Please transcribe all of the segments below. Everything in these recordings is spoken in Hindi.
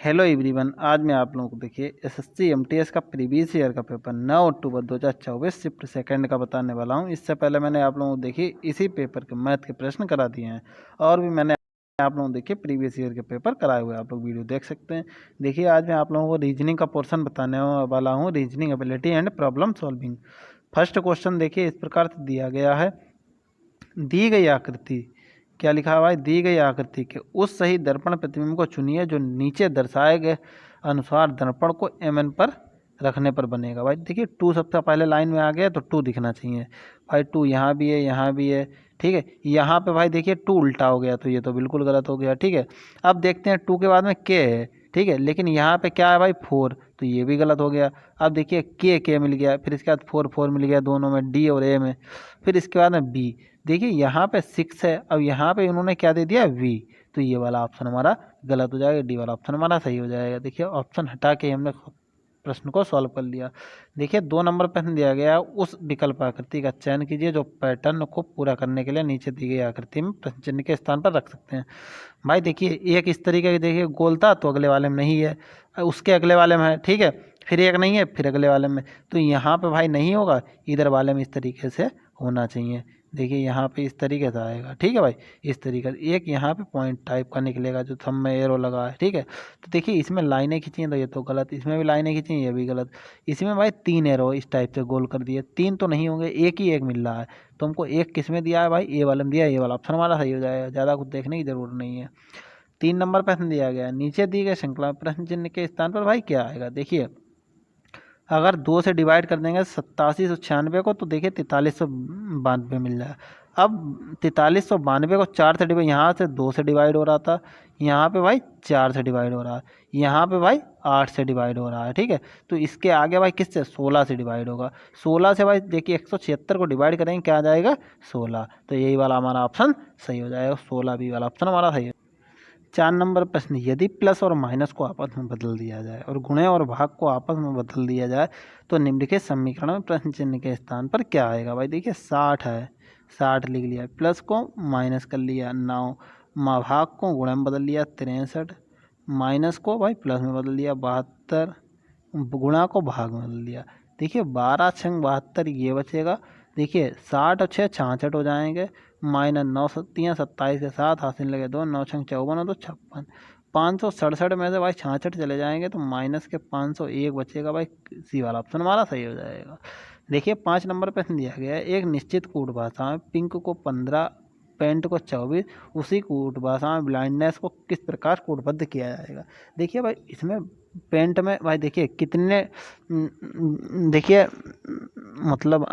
हेलो एवरीवन, आज मैं आप लोगों को देखिए एसएससी एमटीएस का प्रीवियस ईयर का पेपर 9 अक्टूबर 2024 शिफ्ट सेकंड का बताने वाला हूं। इससे पहले मैंने आप लोगों को देखिए इसी पेपर के मैथ के प्रश्न करा दिए हैं और भी मैंने आप लोगों को देखिए प्रीवियस ईयर के पेपर कराए हुए हैं, आप लोग वीडियो देख सकते हैं। देखिए आज मैं आप लोगों को रीजनिंग का पोर्शन बताने वाला हूँ, reasoning ability and problem solving. First question देखिए इस प्रकार से दिया गया है। दी गई आकृति, क्या लिखा हुआ है, दी गई आकृति के उस सही दर्पण प्रतिबिंब को चुनिए जो नीचे दर्शाए गए अनुसार दर्पण को एम पर रखने पर बनेगा। भाई देखिए टू सबसे पहले लाइन में आ गया तो टू दिखना चाहिए। भाई टू यहाँ भी है, यहाँ भी है, ठीक है। यहाँ पे भाई देखिए टू उल्टा हो गया तो ये तो बिल्कुल गलत हो गया, ठीक है। अब देखते हैं टू के बाद में के है, ठीक है, लेकिन यहाँ पे क्या है भाई फोर, तो ये भी गलत हो गया। अब देखिए के मिल गया, फिर इसके बाद फोर फोर मिल गया दोनों में, डी और ए में, फिर इसके बाद में बी। देखिए यहाँ पे सिक्स है, अब यहाँ पे इन्होंने क्या दे दिया वी, तो ये वाला ऑप्शन हमारा गलत हो जाएगा, डी वाला ऑप्शन हमारा सही हो जाएगा। देखिए ऑप्शन हटा के हमने प्रश्न को सॉल्व कर लिया। देखिए 2 नंबर प्रश्न दिया गया, उस विकल्प आकृति का चयन कीजिए जो पैटर्न को पूरा करने के लिए नीचे दी गई आकृति में प्रश्न चिन्ह के स्थान पर रख सकते हैं। भाई देखिए एक इस तरीके का देखिए गोल था तो अगले वाले में नहीं है, उसके अगले वाले में है, ठीक है, फिर एक नहीं है, फिर अगले वाले में, तो यहाँ पे भाई नहीं होगा, इधर वाले में इस तरीके से होना चाहिए। देखिए यहाँ पे इस तरीके से आएगा, ठीक है भाई, इस तरीके से एक यहाँ पे पॉइंट टाइप का निकलेगा जो थंब में एरो लगा है, ठीक है। तो देखिए इसमें लाइनें खींची हैं तो ये तो गलत, इसमें भी लाइनें खींची ये भी गलत, इसमें भाई 3 एरो इस टाइप से गोल कर दिए, 3 तो नहीं होंगे, एक ही एक मिल रहा है। तो हमको एक किस में दिया है भाई, ए वाले में दिया है, ये वाला ऑप्शन हमारा सही हो जाएगा, ज़्यादा कुछ देखने की जरूरत नहीं है। 3 नंबर प्रश्न दिया गया है, नीचे दी गई श्रृंखला में प्रश्न चिन्ह के स्थान पर भाई क्या आएगा। देखिए अगर 2 से डिवाइड कर देंगे 8796 को तो देखिए 4392 मिल जाएगा। अब 4392 को 4 से डिवाइड, यहाँ से 2 से डिवाइड हो रहा था, यहाँ पे भाई 4 से डिवाइड हो रहा है, यहाँ पे भाई 8 से डिवाइड हो रहा है, ठीक है। तो इसके आगे भाई किससे, 16 से डिवाइड होगा। 16 से भाई देखिए 176 को डिवाइड करेंगे क्या आ जाएगा 16, तो यही वाला हमारा ऑप्शन सही हो जाएगा, 16 बी वाला ऑप्शन हमारा सही है। 4 नंबर प्रश्न, यदि प्लस और माइनस को आपस में बदल दिया जाए और गुणे और भाग को आपस में बदल दिया जाए तो निम्नलिखित समीकरण में प्रश्न चिन्ह के स्थान पर क्या आएगा। भाई देखिए 60 है, 60 लिख लिया, प्लस को माइनस कर लिया 9, भाग को गुणे में बदल लिया 63, माइनस को भाई प्लस में बदल दिया 72, गुणा को भाग में बदल दिया। देखिए 12 छंग 72 ये बचेगा। देखिए 60 और 6 66 हो जाएंगे, माइनस 9 3 27 के साथ हासिल लगे 2, 9 छंग 54 और 2 56, 567 में से भाई 66 चले जाएंगे तो माइनस के 501 बचेगा। भाई सी वाला ऑप्शन हमारा सही हो जाएगा। देखिए 5 नंबर प्रश्न दिया गया है, एक निश्चित कूट भाषा में पिंक को 15, पेंट को 24, उसी कूट भाषा में ब्लाइंडनेस को किस प्रकार कूटबद्ध किया जाएगा। देखिए भाई इसमें पेंट में भाई देखिए कितने देखिए मतलब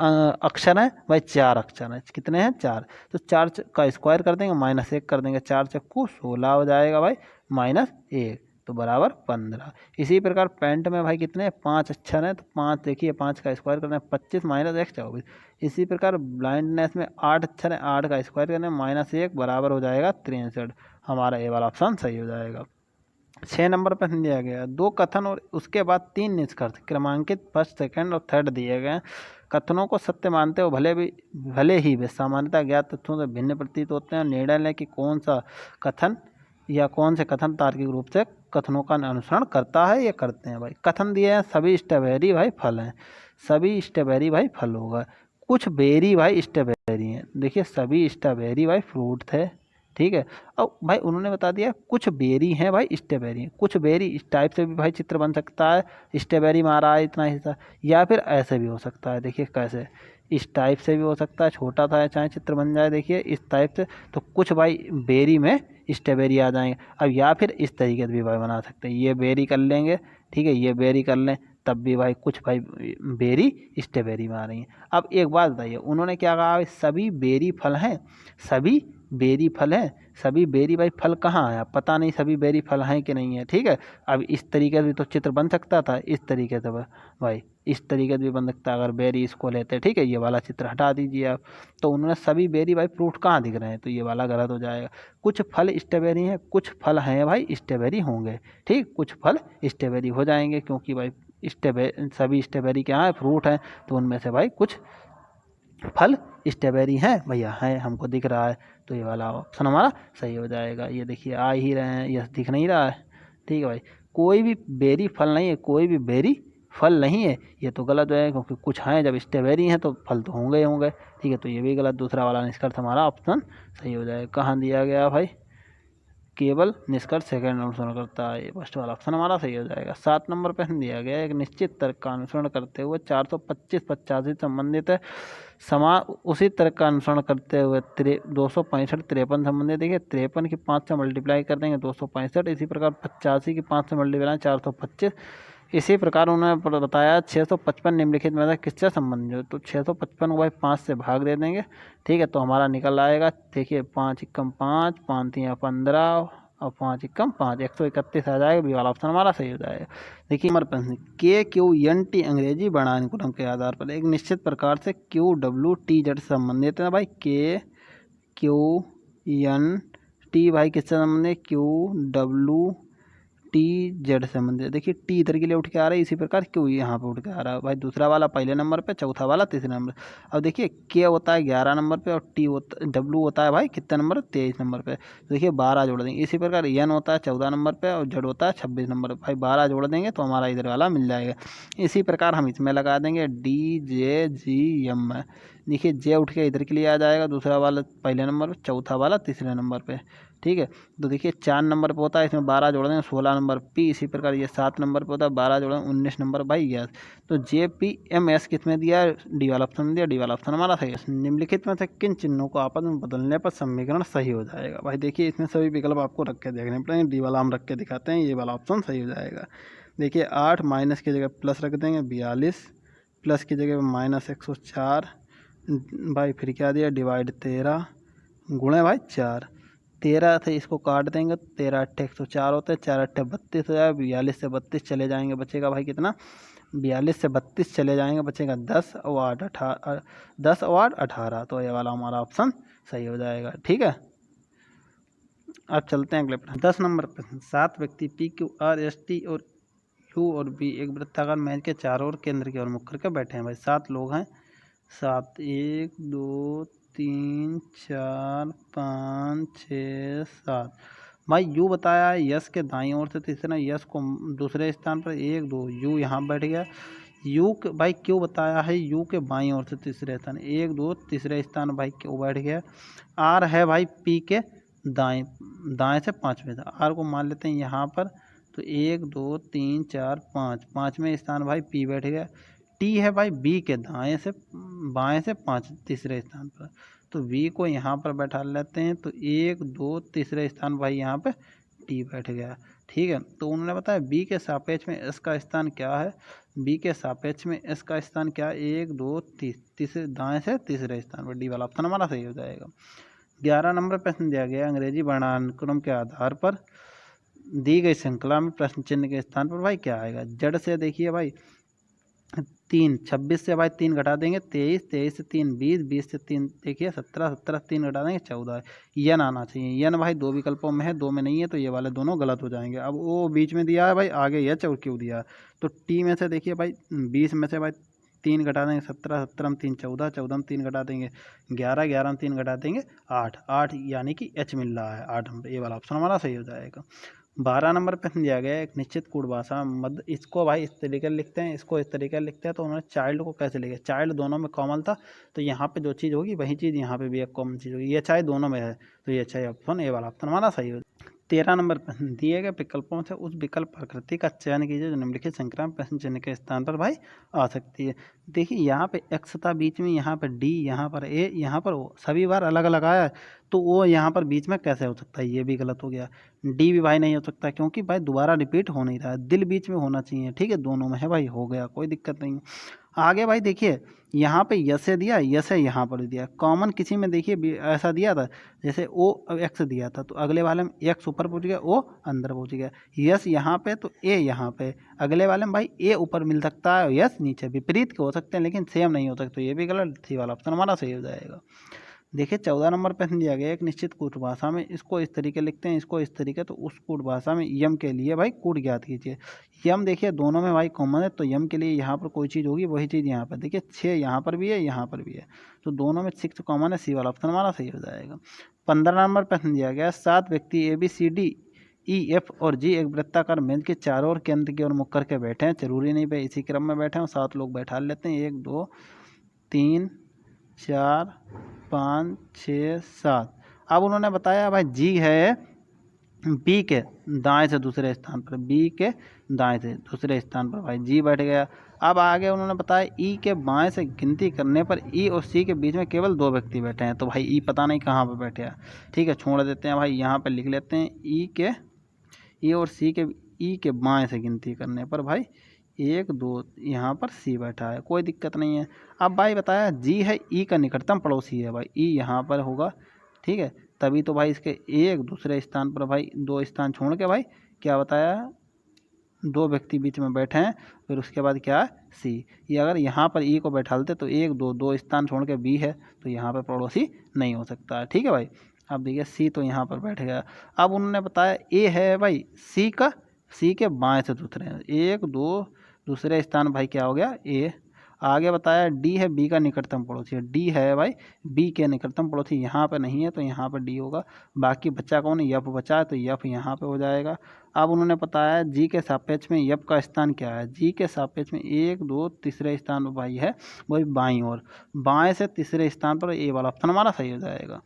अक्षर हैं भाई, 4 अक्षर हैं, कितने हैं 4, तो 4 का स्क्वायर कर देंगे, -1 कर देंगे, 4 चक्कू 16 हो जाएगा भाई, -1 तो बराबर 15। इसी प्रकार पेंट में भाई कितने 5 अक्षर हैं, तो 5 देखिए 5 का स्क्वायर करना है 25 -1 24। इसी प्रकार ब्लाइंडनेस में 8 अक्षर हैं, 8 का स्क्वायर करना है -1 बराबर हो जाएगा 63, हमारा ये वाला ऑप्शन सही हो जाएगा। 6 नंबर प्रश्न दिया गया, 2 कथन और उसके बाद 3 निष्कर्ष क्रमांकित फर्स्ट सेकंड और थर्ड दिए गए। कथनों को सत्य मानते हो भले ही वे सामान्यतः ज्ञात तथ्यों से भिन्न प्रतीत होते हैं, निर्णय लें कि कौन सा कथन या कौन से कथन तार्किक रूप से कथनों का अनुसरण करता है या करते हैं। भाई कथन दिए हैं, सभी स्ट्रॉबेरी भाई फल हैं, सभी स्ट्रॉबेरी भाई फल होगा, कुछ बेरी भाई स्ट्रॉबेरी हैं। देखिए सभी स्ट्रॉबेरी भाई फ्रूट थे, ठीक है। अब भाई उन्होंने बता दिया कुछ बेरी हैं भाई स्ट्रॉबेरी, कुछ बेरी इस टाइप से भी भाई चित्र बन सकता है, स्ट्रॉबेरी में आ रहा है इतना हिस्सा, या फिर ऐसे भी हो सकता है, देखिए कैसे इस टाइप से भी हो सकता है, छोटा था चाहे चित्र बन जाए देखिए इस टाइप से, तो कुछ भाई बेरी में स्ट्रॉबेरी आ जाएंगे। अब या फिर इस तरीके से भी भाई बना सकते हैं, ये बेरी कर लेंगे, ठीक है, ये बेरी कर लें, तब भी भाई कुछ भाई बेरी स्ट्रॉबेरी में आ रही हैं। अब एक बात बताइए उन्होंने क्या कहा, सभी बेरी फल हैं, सभी बेरी फल हैं, सभी बेरी भाई फल कहाँ है पता नहीं, सभी बेरी फल हैं कि नहीं है, ठीक है। अब इस तरीके से भी तो चित्र बन सकता था, इस तरीके से भाई इस तरीके से भी बन सकता है, अगर बेरी इसको लेते, ठीक है, ये वाला चित्र हटा दीजिए आप। तो उन्होंने सभी बेरी भाई फ्रूट कहाँ दिख रहे हैं, तो ये वाला गलत हो जाएगा। कुछ फल स्ट्रॉबेरी हैं, कुछ फल हैं भाई स्ट्रॉबेरी होंगे, ठीक, कुछ फल स्ट्रॉबेरी हो जाएंगे क्योंकि भाई सभी स्ट्रॉबेरी क्या है फ्रूट हैं, तो उनमें से भाई कुछ फल स्ट्रॉबेरी हैं भैया, हैं हमको दिख रहा है, तो ये वाला ऑप्शन हमारा सही हो जाएगा। ये देखिए आ ही रहे हैं, ये दिख नहीं रहा है, ठीक है भाई। कोई भी बेरी फल नहीं है, कोई भी बेरी फल नहीं है, ये तो गलत है क्योंकि कुछ हैं, जब स्ट्रॉबेरी हैं तो फल तो होंगे ही होंगे। ठीक है, तो ये भी गलत, दूसरा वाला निष्कर्ष हमारा ऑप्शन सही हो जाएगा। कहाँ दिया गया भाई, केवल निष्कर्ष सेकंड अनुसरण करता है, ये फर्स्ट वाला ऑप्शन हमारा सही हो जाएगा। 7 नंबर पर दिया गया एक निश्चित तर्क का अनुसरण करते हुए 425-85 संबंधित है, उसी तर्क का अनुसरण करते हुए 265-53 संबंधित। देखिए 53 की 5 से मल्टीप्लाई कर देंगे 265, इसी प्रकार 85 की 5 से मल्टीप्लाई 425। इसी प्रकार उन्होंने बताया 655 निम्नलिखित में से किससे संबंधित हो, तो 655 को भाई 5 से भाग दे देंगे। ठीक है, तो हमारा निकल आएगा, देखिए 5 एकम 5, 5 3 15 और 5 एकम 5, 131 आ जाएगा। बी वाला ऑप्शन हमारा सही हो जाएगा। देखिए नंबर प्रश्न, KQNT अंग्रेजी वर्णानुक्रम के आधार पर एक निश्चित प्रकार से QWTZ से संबंधित है। भाई KQNT भाई किससे संबंधित, QWTZ से संबंधित। देखिए टी इधर के लिए उठ के आ रहा है, इसी प्रकार क्यू यहाँ पे उठ के आ रहा है। भाई दूसरा वाला पहले नंबर पे, चौथा वाला तीसरे नंबर। अब देखिए के होता है 11 नंबर पे और डब्लू होता है भाई कितने नंबर, 23 नंबर पे। तो देखिए 12 जोड़ देंगे। इसी प्रकार एन होता है 14 नंबर पे और जेड होता है 26 नंबर पे। भाई 12 जोड़ देंगे तो हमारा इधर वाला मिल जाएगा। इसी प्रकार हम इसमें लगा देंगे DJGM में। देखिए जे उठ के इधर के लिए आ जाएगा, दूसरा वाला पहले नंबर पे, चौथा वाला तीसरे नंबर पे। ठीक है, तो देखिए 4 नंबर पे होता है, इसमें 12 जोड़ देंगे 16 नंबर पी। इसी प्रकार ये 7 नंबर पे होता है, 12 जोड़ देंगे 19 नंबर भाई यस। तो JPMS किसमें दिया है, डी वाला ऑप्शन दिया, डी वाला ऑप्शन हमारा सही है। निम्नलिखित में से किन चिन्हों को आपस में बदलने पर समीकरण सही हो जाएगा। भाई देखिए इसमें सभी विकल्प आपको रख के देखने पड़ेंगे, डी वाला हम रख के दिखाते हैं, ये वाला ऑप्शन सही हो जाएगा। देखिए 8 माइनस की जगह प्लस रख देंगे 42, प्लस की जगह माइनस 104, भाई फिर क्या दिया डिवाइड 13 गुणे भाई 4, 13 से इसको काट देंगे तो 13 अट्ठे 104 होते हैं, 4 अट्ठे 32 हो जाएगा। 42 से 32 चले जाएंगे, बचेगा भाई कितना, 42 से 32 चले जाएंगे, बचेगा 10 और 8 18, 10 और 8 18। तो ये वाला हमारा ऑप्शन सही हो जाएगा। ठीक है, अब चलते हैं अगले प्रश्न। 10 नंबर प्रश्न, 7 व्यक्ति PQRST और U और B एक वृत्ताकार मेज के चारों ओर केंद्र की ओर मुख करके बैठे हैं। भाई 7 लोग हैं, 7 1 2 3 4 5 6 7। भाई यू बताया है यस के दाईं ओर से, तीसरा यस को दूसरे स्थान पर 1 2 यू यहाँ बैठ गया। यू के भाई क्यों बताया है यू के बाईं ओर से तीसरे स्थान 1 2 तीसरे स्थान भाई क्यों बैठ गया। आर है भाई पी के दाएं दाएं से पाँचवें से, आर को मान लेते हैं यहाँ पर। तो 1 2 3 4 5, पाँचवें स्थान भाई पी बैठ गया। टी है भाई बी के दाएं से बाएं से 5 तीसरे स्थान पर, तो वी को यहाँ पर बैठा लेते हैं। तो 1 2 तीसरे स्थान भाई यहाँ पे टी बैठ गया। ठीक है, तो उन्होंने बताया बी के सापेक्ष में एस का स्थान क्या है, बी के सापेक्ष में एस का स्थान क्या है, 1 2 तीसरे दाएं से तीसरे स्थान पर, डी वाला ऑप्शन हमारा सही हो जाएगा। 11 नंबर प्रश्न दिया गया, अंग्रेजी वर्णानुक्रम के आधार पर दी गई श्रृंखला में प्रश्न चिन्ह के स्थान पर भाई क्या आएगा। जड़ से देखिए भाई 3, 26 से भाई 3 घटा देंगे 23, 23 से 3 20, 20 से 3 देखिए 17, 17 3 घटा देंगे 14। यन आना चाहिए, यन भाई 2 विकल्पों में है, 2 में नहीं है, तो ये वाले दोनों गलत हो जाएंगे। अब वो बीच में दिया है भाई, आगे एच और क्यू दिया है। तो टी में से देखिए भाई 20 में से भाई 3 घटा देंगे 17, 17 में 3 14, 14 में 3 घटा देंगे 11, 11 में 3 घटा देंगे 8, 8 यानी कि एच मिल रहा है 8 नंबर, ये वाला ऑप्शन हमारा सही हो जाएगा। 12 नंबर प्रश्न दिया गया है, एक निश्चित कूट भाषा मध्य, इसको भाई इस तरीके लिखते हैं, इसको इस तरीके लिखते हैं। तो उन्होंने चाइल्ड को कैसे लिखा, चाइल्ड दोनों में कॉमन था, तो यहाँ पे जो चीज़ होगी वही चीज़ यहाँ पे भी एक कॉमन चीज़ होगी, ये चाहे दोनों में है, तो ये अच्छा ऑप्शन ए वाला ऑप्शन हमारा सही हो। 13 नंबर प्रश्न, दिए गए विकल्पों से उस विकल्प प्रकृति का चयन कीजिए जो निम्नलिखित संख्या में प्रश्न चिन्ह के स्थान पर भाई आ सकती है। देखिए यहाँ पे एक्स था बीच में, यहाँ पर डी, यहाँ पर ए, यहाँ पर ओ, सभी बार अलग अलग आया है, तो वो यहाँ पर बीच में कैसे हो सकता है, ये भी गलत हो गया। डी भी भाई नहीं हो सकता क्योंकि भाई दोबारा रिपीट हो नहीं रहा है, दिल बीच में होना चाहिए। ठीक है, दोनों में है भाई, हो गया, कोई दिक्कत नहीं है। आगे भाई देखिए यहाँ पे यस दिया, यस है यहाँ पर दिया, कॉमन किसी में देखिए ऐसा दिया था, जैसे ओ एक्स दिया था तो अगले वाले में एक्स ऊपर पहुँच गया, ओ अंदर पहुँच गया। यस यहाँ पे तो ए यहाँ पे, अगले वाले में भाई ए ऊपर मिल सकता है, यस नीचे, विपरीत के हो सकते हैं लेकिन सेम नहीं हो सकते, तो ये भी गलत, सी वाला ऑप्शन हमारा सही हो जाएगा। देखिए 14 नंबर प्रश्न दिया गया, एक निश्चित कूट भाषा में इसको इस तरीके लिखते हैं, इसको इस तरीके, तो उस कूट भाषा में यम के लिए भाई कूट ज्ञात कीजिए। यम देखिए दोनों में भाई कॉमन है, तो यम के लिए यहाँ पर कोई चीज़ होगी वही चीज़ यहाँ पर, देखिए 6 यहाँ पर भी है, यहाँ पर भी है, तो दोनों में 6 कॉमन है, सी वाला ऑप्शन हमारा सही हो जाएगा। 15 नंबर प्रश्न दिया गया, 7 व्यक्ति ABCD ई, एफ और जी एक वृत्ताकार मेज के चारों ओर केंद्र की ओर मुख करके बैठे हैं। जरूरी नहीं भाई इसी क्रम में बैठे हैं, 7 लोग बैठा लेते हैं। 1 2 3 4 5 6 7। अब उन्होंने बताया भाई जी है बी के दाएं से दूसरे स्थान पर, बी के दाएं से दूसरे स्थान पर भाई जी बैठ गया। अब आगे उन्होंने बताया ई के बाएं से गिनती करने पर ई और सी के बीच में केवल 2 व्यक्ति बैठे हैं। तो भाई ई पता नहीं कहाँ पर बैठे हैं, ठीक है, छोड़ देते हैं भाई, यहाँ पर लिख लेते हैं ई और सी के, ई के बाएं से गिनती करने पर भाई 1 2 यहाँ पर सी बैठा है, कोई दिक्कत नहीं है। अब भाई बताया जी है ई का निकटतम पड़ोसी है, भाई ई यहाँ पर होगा, ठीक है, तभी तो भाई इसके एक दूसरे स्थान पर भाई 2 स्थान छोड़ के भाई क्या बताया 2 व्यक्ति बीच में बैठे हैं। फिर उसके बाद क्या है सी, ये अगर यहाँ पर ई को बैठालते तो 1 2 2 स्थान छोड़ के बी है, तो यहाँ पर पड़ोसी नहीं हो सकता है, ठीक है भाई। अब देखिए सी तो यहाँ पर बैठ गया। अब उन्होंने बताया ए है भाई सी के बाएं से दूसरे 1 2 दूसरे स्थान भाई क्या हो गया ए। आगे बताया डी है बी का निकटतम पड़ोसी है, डी है भाई बी के निकटतम पड़ोसी, यहाँ पे नहीं है तो यहाँ पर डी होगा। बाकी बच्चा कौन है, यफ बचा है, तो यफ यहाँ पे हो जाएगा। अब उन्होंने बताया जी के सापेक्ष में यफ का स्थान क्या है, जी के सापेक्ष में 1 2 तीसरे स्थान पर भाई है वही बाईं ओर, बाएं से तीसरे स्थान पर ए वाला ऑप्शन हमारा सही हो जाएगा।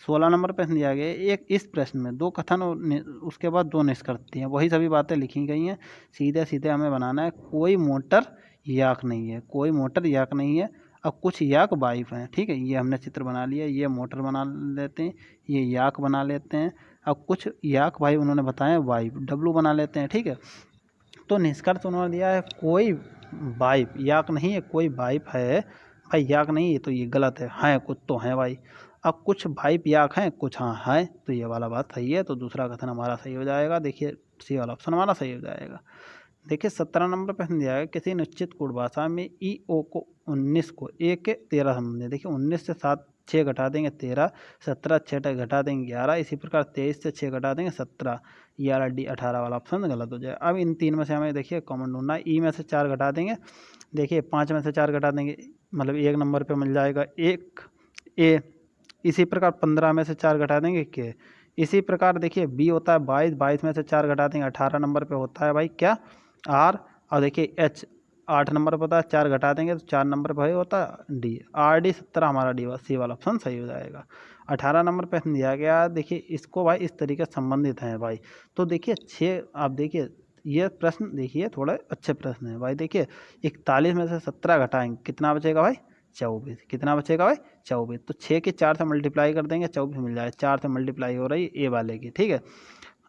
16 नंबर प्रश्न दिया गया एक, इस प्रश्न में 2 कथन और उसके बाद 2 निष्कर्ष दिए हैं, वही सभी बातें लिखी गई हैं। सीधे सीधे हमें बनाना है, कोई मोटर याक नहीं है, कोई मोटर याक नहीं है। अब कुछ याक वाइफ हैं, ठीक है, ये हमने चित्र बना लिया, ये मोटर बना लेते हैं, ये याक बना लेते हैं। अब कुछ याक भाई उन्होंने बताया वाइफ, डब्लू बना लेते हैं, ठीक है। तो निष्कर्ष उन्होंने दिया है कोई वाइफ याक नहीं है, कोई वाइफ है भाई याक नहीं है, तो ये गलत है कुछ तो हैं भाई। अब कुछ वाइफ याक हैं कुछ हाँ है, तो ये वाला बात सही है, तो दूसरा कथन हमारा सही हो जाएगा। देखिए सी वाला ऑप्शन हमारा सही हो जाएगा। देखिए 17 नंबर प्रश्न दिया है किसी निश्चित कोड भाषा में ई ओ को 19 को ए के 13 संबंध। देखिए 19 से 7 6 घटा देंगे 13, 17 6 घटा देंगे 11, इसी प्रकार 23 से 6 घटा देंगे 17, 11 डी 18 वाला ऑप्शन गलत हो जाए। अब इन 3 में से हमें देखिए कॉमन ढूंढना है, ई में से 4 घटा देंगे, देखिए 5 में से 4 घटा देंगे, मतलब 1 नंबर पर मिल जाएगा 1 ए। इसी प्रकार 15 में से 4 घटा देंगे के। इसी प्रकार देखिए बी होता है 22, 22 में से 4 घटा देंगे 18 नंबर पे होता है भाई क्या आर। और देखिए एच 8 नंबर पर होता है, 4 घटा देंगे तो 4 नंबर पर होता है डी, आर डी 17 हमारा डी सी वाला ऑप्शन सही हो जाएगा। 18 नंबर प्रश्न दिया गया, देखिए इसको भाई इस तरीके से संबंधित हैं भाई। तो देखिए 6, आप देखिए ये प्रश्न देखिए थोड़े अच्छे प्रश्न है भाई। देखिए 41 में से 17 घटाएंगे कितना बचेगा भाई 24, कितना बचेगा भाई 24, तो 6 के 4 से मल्टीप्लाई कर देंगे 24 मिल जाएगा, 4 से मल्टीप्लाई हो रही है ए वाले की, ठीक है।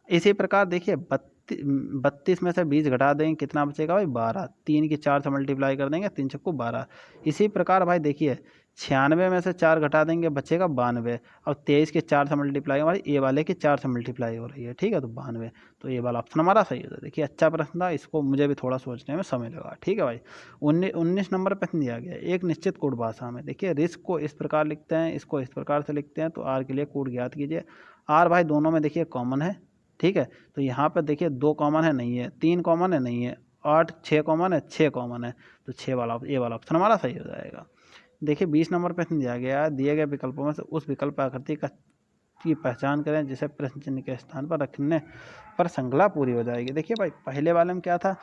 इसी प्रकार देखिए 32 में से 20 घटा देंगे कितना बचेगा भाई 12, 3 के 4 से मल्टीप्लाई कर देंगे 3 चक्कू 12। इसी प्रकार भाई देखिए 96 में से 4 घटा देंगे बचेगा 92, और 23 के 4 से मल्टीप्लाई हमारी ए वाले के 4 से मल्टीप्लाई हो रही है, ठीक है, तो 92, तो ये वाला ऑप्शन हमारा सही होता है। देखिए अच्छा प्रश्न था, इसको मुझे भी थोड़ा सोचने में समय लगा, ठीक है भाई। 19 नंबर प्रश्न दिया गया एक निश्चित कोड भाषा में, देखिए रिस्क को इस प्रकार लिखते हैं, इसको इस प्रकार से लिखते हैं, तो आर के लिए कोड ज्ञात कीजिए। आर भाई दोनों में देखिए कॉमन है, ठीक है, तो यहाँ पर देखिए 2 कॉमन है नहीं है, 3 कॉमन है नहीं है, 8 6 कॉमन है 6 कॉमन है, तो 6 वाला ए वाला ऑप्शन हमारा सही हो जाएगा। देखिए 20 नंबर प्रश्न दिया गया है, दिए गए विकल्पों में से उस विकल्प आकृति की पहचान करें जिसे प्रश्न चिन्ह के स्थान पर रखने पर श्रृंखला पूरी हो जाएगी। देखिए भाई पहले वाले में क्या था,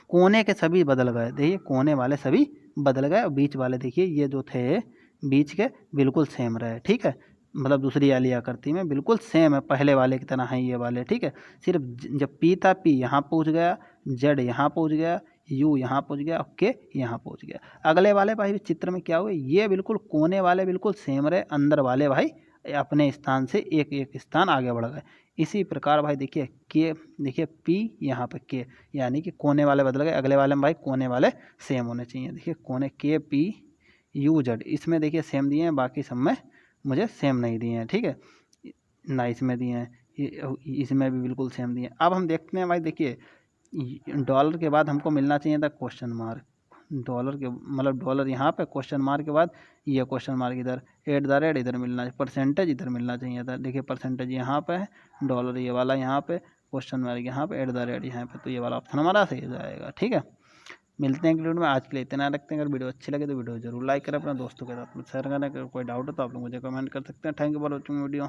कोने के सभी बदल गए, देखिए कोने वाले सभी बदल गए, और बीच वाले देखिए ये जो थे बीच के बिल्कुल सेम रहे, ठीक है, मतलब दूसरी वाली आकृति में बिल्कुल सेम है, पहले वाले की तरह हैं ये वाले, ठीक है। सिर्फ जब पी था पी यहाँ पहुँच गया, जेड यहाँ पहुँच गया, यू यहाँ पहुँच गया, और के यहाँ पहुँच गया। अगले वाले भाई चित्र में क्या हुए, ये बिल्कुल कोने वाले बिल्कुल सेम रहे, अंदर वाले भाई अपने स्थान से एक एक स्थान आगे बढ़ गए। इसी प्रकार भाई देखिए के, देखिए पी यहाँ पे के, यानी कि कोने वाले बदल गए, अगले वाले में भाई कोने वाले सेम होने चाहिए। देखिए कोने के पी यू जेड, इसमें देखिए सेम दिए हैं, बाकी सब में मुझे सेम नहीं दिए हैं, ठीक है, ना इसमें दिए हैं, इसमें भी बिल्कुल सेम दिए हैं। अब हम देखते हैं भाई, देखिए डॉलर के बाद हमको मिलना चाहिए था क्वेश्चन मार्क, डॉलर के मतलब डॉलर यहाँ पे, क्वेश्चन मार्क के बाद ये क्वेश्चन मार्क इधर, एट द रेट इधर मिलना चाहिए, परसेंटेज इधर मिलना चाहिए था। देखिए परसेंटेज यहाँ पे है, डॉलर ये वाला यहाँ पे, क्वेश्चन मार्क यहाँ पे, एट द रेट यहाँ पे, तो ये वाला ऑप्शन हमारा सही हो जाएगा, ठीक है। मिलते हैं अगली वीडियो में, आज के लिए इतना रखते हैं। अगर वीडियो अच्छी लगे तो वीडियो जरूर लाइक करें, अपने दोस्तों के साथ शेयर करें। अगर कोई डाउट हो तो आप लोग मुझे कमेंट कर सकते हैं। Thank you for watching video.